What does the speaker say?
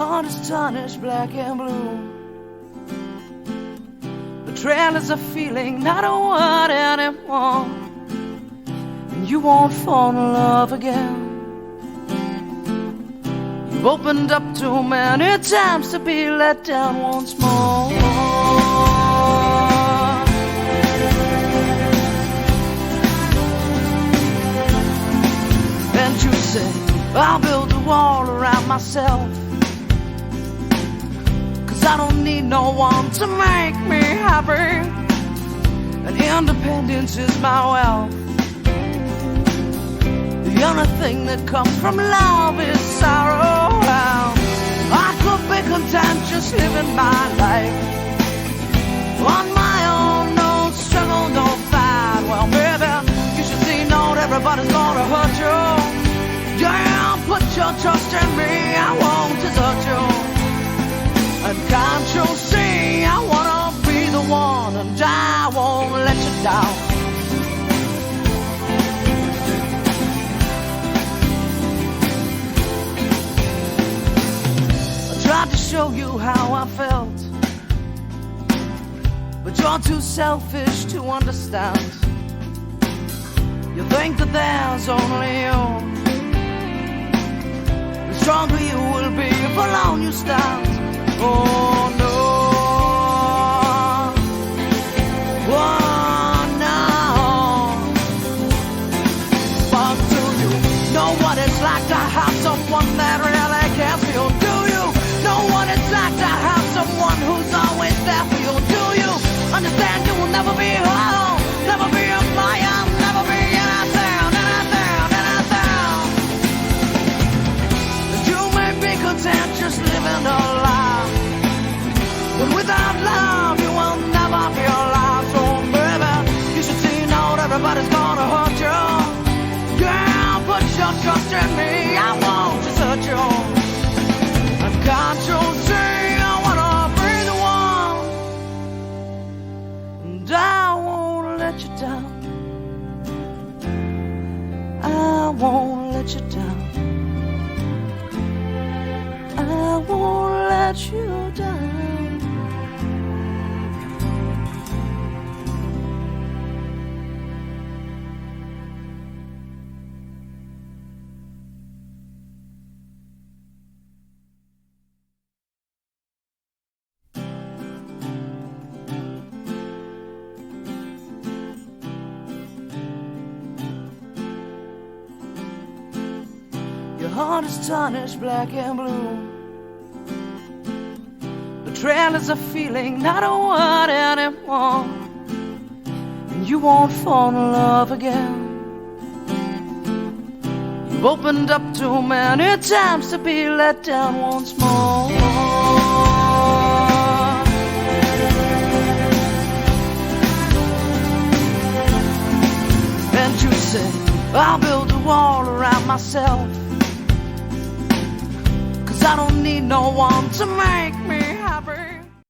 heart is tarnished black and blue. Betrayal is a feeling, not a word anymore. And you won't fall in love again. You've opened up too many times to be let down once more. And you say, I'll build a wall around myself, 'cause I don't need no one to make me happy, and independence is my wealth. The only thing that comes from love is sorrow. I could be content just living my life on my own, no struggle, no fight. Well, baby, you should see not everybody's gonna hurt you. Yeah, put your trust in me, I won't desert you. And can't you see, I wanna be the one, and I won't let you down. I tried to show you how I felt, but you're too selfish to understand. You think that there's only you. The stronger you will be if alone you stand. Oh no, oh no. But do you know what it's like to have someone that really cares for you? Do you know what it's like to have someone who's always there for you? Do you understand you will never be alone, never be a flyer, never be anything. You may be content just living a life, but without love, you will never be alive. So, baby, you should see not everybody's gonna hurt you. Girl, put your trust in me, I won't desert you. And can't you see, I wanna be the one, and I won't let you down. I won't let you down. I won't let you down. Your heart is tarnished black and blue. Betrayal is a feeling, not a word anymore. And you won't fall in love again. You've opened up too many times to be let down once more. And you say, I'll build a wall around myself, 'cause I don't need no one to make me